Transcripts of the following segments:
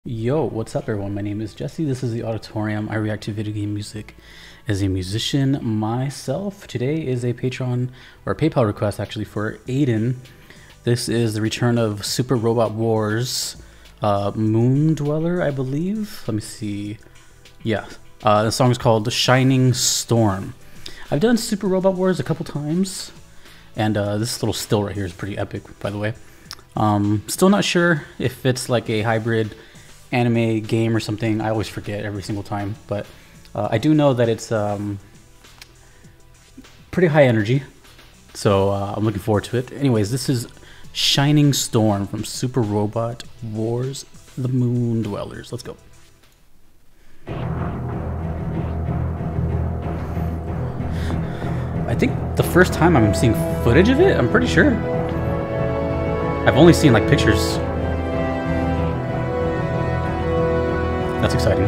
Yo, what's up everyone? My name is Jesse. This is the Auditorium. I react to video game music as a musician myself. Today is a Patreon or PayPal request actually for Aiden. This is the return of Super Robot Wars Moon Dweller, I believe. Let me see. Yeah, the song is called Shining Storm. I've done Super Robot Wars a couple times, and this little still right here is pretty epic, by the way. Still not sure if it's like a hybrid anime game or something. I always forget every single time, but I do know that it's pretty high energy, so I'm looking forward to it. Anyways, this is Shining Storm from Super Robot Wars The Moon Dwellers. Let's go. I think the first time I'm seeing footage of it, I'm pretty sure. I've only seen like pictures. That's exciting.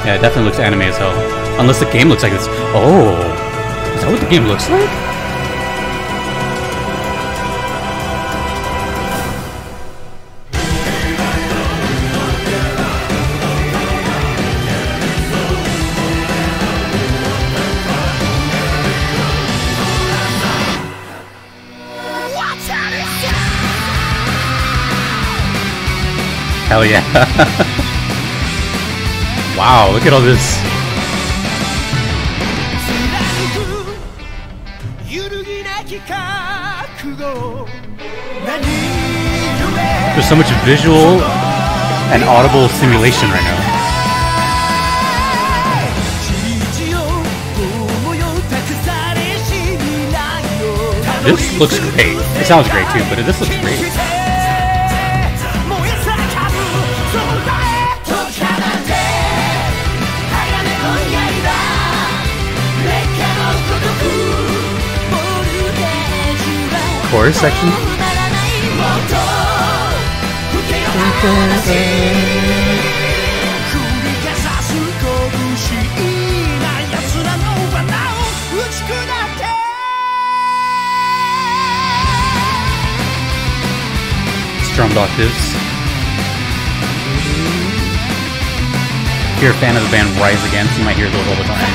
Yeah, it definitely looks anime as hell. Unless the game looks like this. Oh, is that what the game looks like? Hell yeah. Wow, look at all this. There's so much visual and audible simulation right now. This looks great. It sounds great too, but this looks great. Chorus section. Strummed octaves. If you're a fan of the band Rise Against, you might hear those all the time.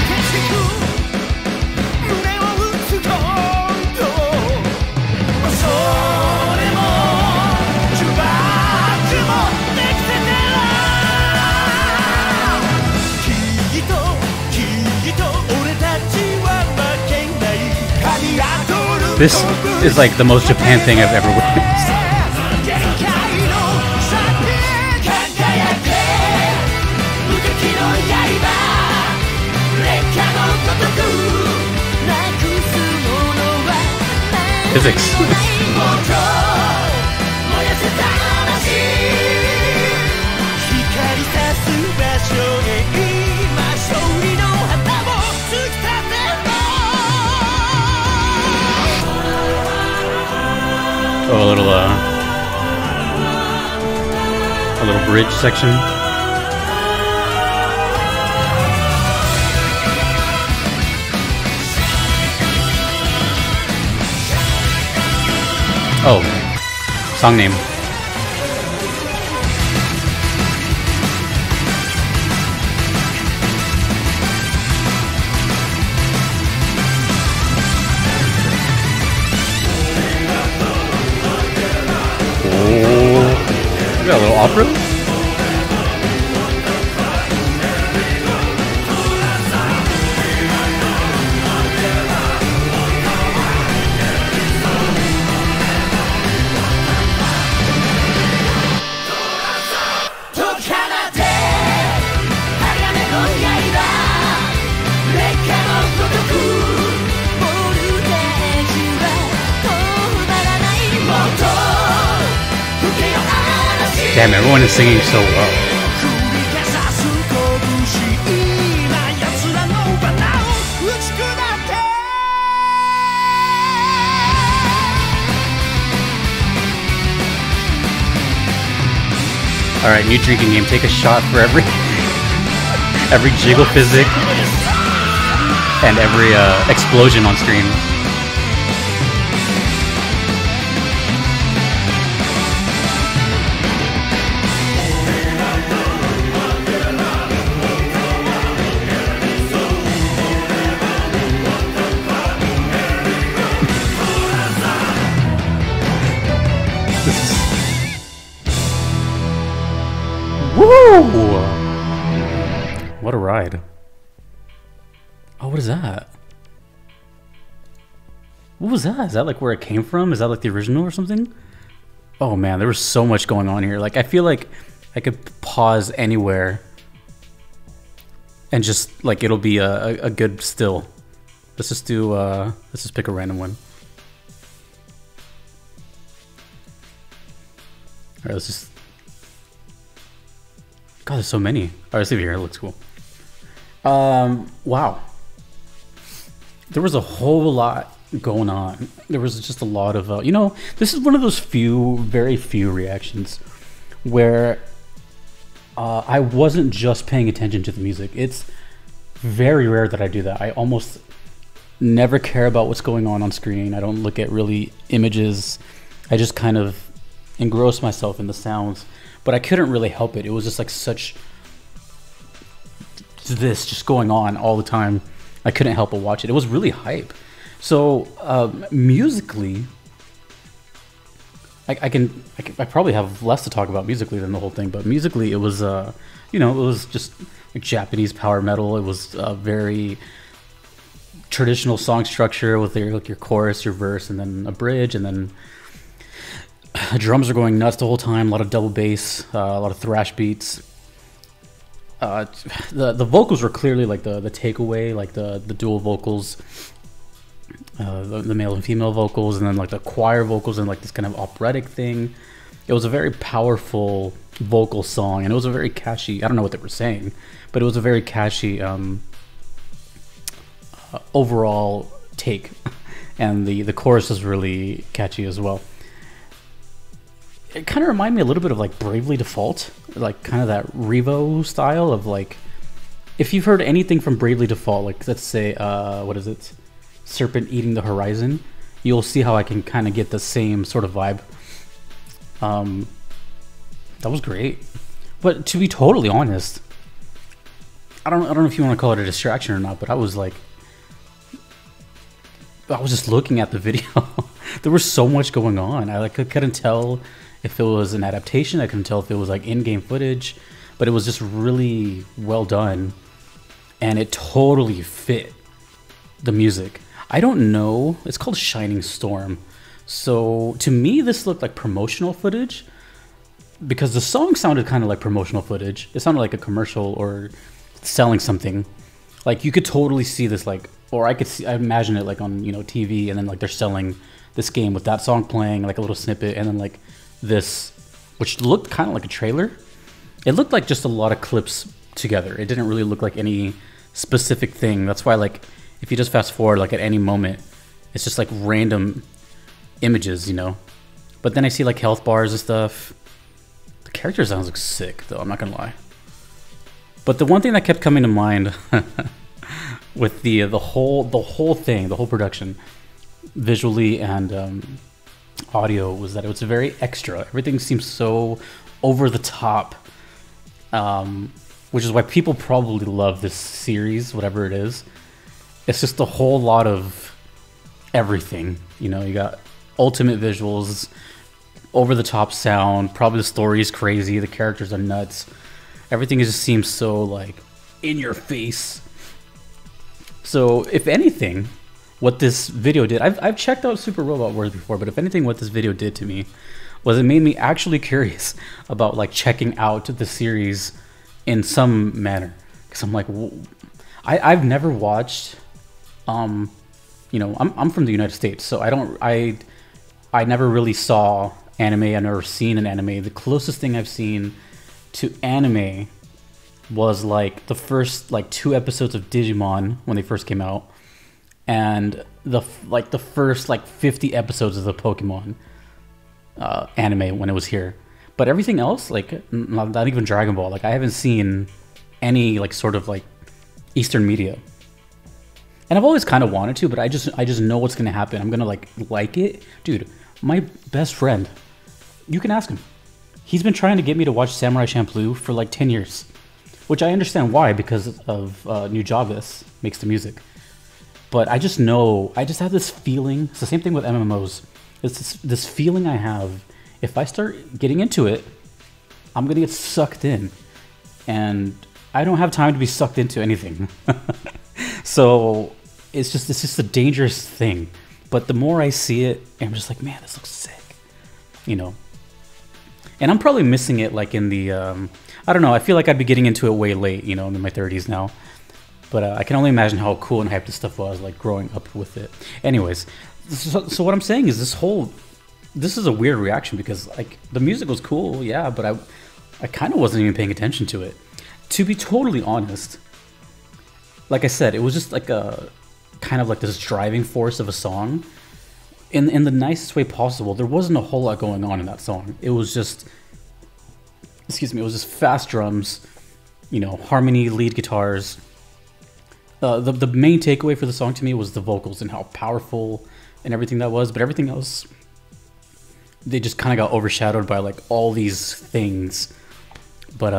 This is like the most Japan thing I've ever witnessed. Physics. Oh, a little bridge section. Oh, song name. Oh, got a little opera. Damn, everyone is singing so well. Alright, new drinking game. Take a shot for every jiggle physic and every explosion on screen. what a ride. Oh, what is that? What was that? Is that like where it came from? Is that like the original or something? Oh man, there was so much going on here. Like, I feel like I could pause anywhere and just like it'll be a good still. Let's just do let's just pick a random one. All right, let's just. God, there's so many. All right, let's leave it here. It looks cool. Wow. There was a whole lot going on. There was just a lot of, you know, this is one of those very few reactions where I wasn't just paying attention to the music. It's very rare that I do that. I almost never care about what's going on screen. I don't look at really images. I just kind of engross myself in the sounds, but I couldn't really help it. It was just like such this just going on all the time. I couldn't help but watch it. It was really hype. So musically, I probably have less to talk about musically than the whole thing, but musically it was you know, it was just like Japanese power metal. It was a very traditional song structure with your chorus, your verse, and then a bridge, and then drums are going nuts the whole time. A lot of double bass, a lot of thrash beats. The vocals were clearly like the takeaway, like the dual vocals, the male and female vocals, and then like the choir vocals and like this kind of operatic thing. It was a very powerful vocal song, and it was a very catchy. I don't know what they were saying, but it was a very catchy overall take, and the chorus was really catchy as well. It kind of reminded me a little bit of like Bravely Default, like kind of that Revo style of like, if you've heard anything from Bravely Default, like let's say, what is it? Serpent Eating the Horizon, you'll see how I can kind of get the same sort of vibe. That was great. But to be totally honest, I don't know if you want to call it a distraction or not, but I was just looking at the video. There was so much going on. I couldn't tell if it was an adaptation. I couldn't tell if it was like in-game footage, but it was just really well done, and it totally fit the music. I don't know. It's called Shining Storm. So to me, this looked like promotional footage because the song sounded kind of like promotional footage. It sounded like a commercial or selling something. Like you could totally see this, like, or I imagine it like on, you know, TV, and then like they're selling this game with that song playing, like a little snippet, and then like this, which looked kind of like a trailer. It looked like just a lot of clips together. It didn't really look like any specific thing. That's why, like, if you just fast forward, like at any moment, it's just like random images, you know. But then I see like health bars and stuff. The character sounds like sick, though. I'm not gonna lie. But the one thing that kept coming to mind with the whole thing, the whole production, visually and audio, was that it was very extra. Everything seems so over the top, which is why people probably love this series, whatever it is. It's just a whole lot of everything. You know, you got ultimate visuals, over the top sound, probably the story is crazy, the characters are nuts. Everything just seems so like in your face. So if anything, what this video did, I've checked out Super Robot Wars before, but if anything, what this video did to me was it made me actually curious about like checking out the series in some manner. Because I'm like, I've never watched, you know, I'm from the United States, so I never really saw anime. I've never seen an anime. The closest thing I've seen to anime was like the first like 2 episodes of Digimon when they first came out, and the first like 50 episodes of the Pokemon anime when it was here. But everything else, like not even Dragon Ball, like I haven't seen any like sort of like Eastern media. And I've always kind of wanted to, but I just know what's gonna happen. I'm gonna like it, dude. My best friend, you can ask him. He's been trying to get me to watch Samurai Champloo for like 10 years, which I understand why, because of Nujabes makes the music. But I just know, I just have this feeling. It's the same thing with MMOs. It's this feeling I have. If I start getting into it, I'm gonna get sucked in, and I don't have time to be sucked into anything. So it's just a dangerous thing. But the more I see it, I'm just like, man, this looks sick, you know. And I'm probably missing it like in the, I don't know, I feel like I'd be getting into it way late, you know, I'm in my 30s now. But I can only imagine how cool and hyped this stuff was, like growing up with it. Anyways, so what I'm saying is this is a weird reaction because like the music was cool, yeah, but I kind of wasn't even paying attention to it. To be totally honest, like I said, it was just like a kind of like this driving force of a song. In the nicest way possible. There wasn't a whole lot going on in that song. It was just, excuse me, it was just fast drums, you know, harmony, lead guitars. The main takeaway for the song to me was the vocals and how powerful and everything that was, but everything else, they just kind of got overshadowed by like all these things. But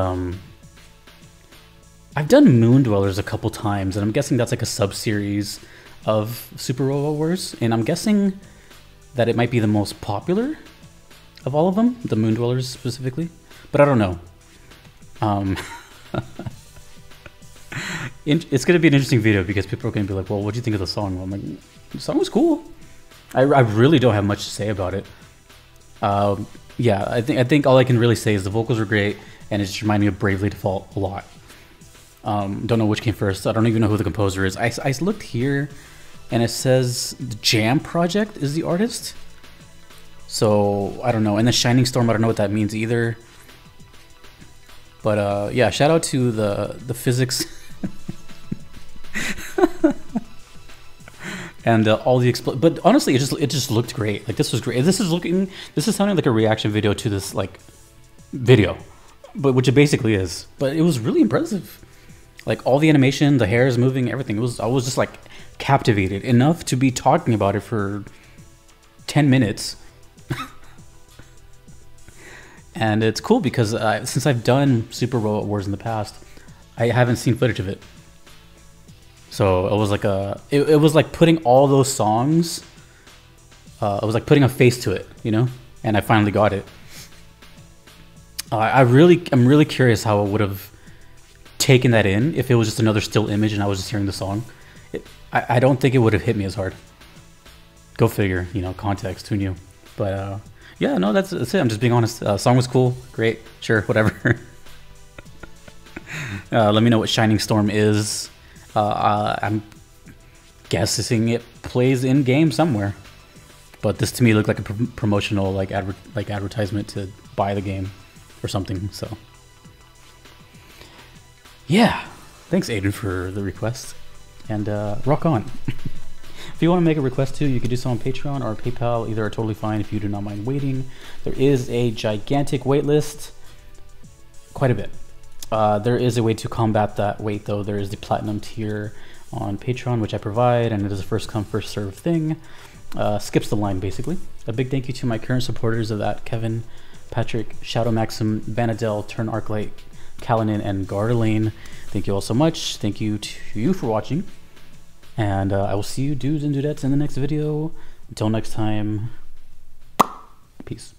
I've done Moon Dwellers a couple times, and I'm guessing that's like a sub-series of Super Robot Wars, and I'm guessing that it might be the most popular of all of them, the Moon Dwellers specifically, but I don't know. It's going to be an interesting video because people are going to be like, well, what do you think of the song? Well, I'm like, the song was cool. I really don't have much to say about it. Yeah, I think all I can really say is the vocals were great, and it just reminded me of Bravely Default a lot. Don't know which came first. I don't even know who the composer is. I looked here, and it says the Jam Project is the artist. So I don't know. And the Shining Storm, I don't know what that means either. But yeah, shout out to the physics and all the but honestly, it just looked great. Like this was great. This is sounding like a reaction video to this like video, but which it basically is. But it was really impressive. Like all the animation, the hair is moving, everything. I was just like captivated enough to be talking about it for 10 minutes. And it's cool because since I've done Super Robot Wars in the past, I haven't seen footage of it. So it was like it was like putting all those songs. It was like putting a face to it, you know. And I finally got it. I'm really curious how I would have taken that in if it was just another still image and I was just hearing the song. I don't think it would have hit me as hard. Go figure, you know, context, who knew? But yeah, no, that's it. I'm just being honest. Song was cool, great, sure, whatever. Let me know what Shining Storm is. I'm guessing it plays in game somewhere, but this to me looked like a promotional like advertisement to buy the game or something. So yeah, thanks Aiden for the request, and rock on. If you want to make a request too, you can do so on Patreon or PayPal. Either are totally fine if you do not mind waiting. There is a gigantic wait list, quite a bit. There is a way to combat that wait though. There is the platinum tier on Patreon, which I provide, and it is a first come first serve thing. Skips the line basically. A big thank you to my current supporters of that: Kevin, Patrick, Shadow Maxim, Vanadel, Turn Arclight, Kalanin, and Gardelane. Thank you all so much. Thank you to you for watching. And I will see you dudes and dudettes in the next video. Until next time, peace.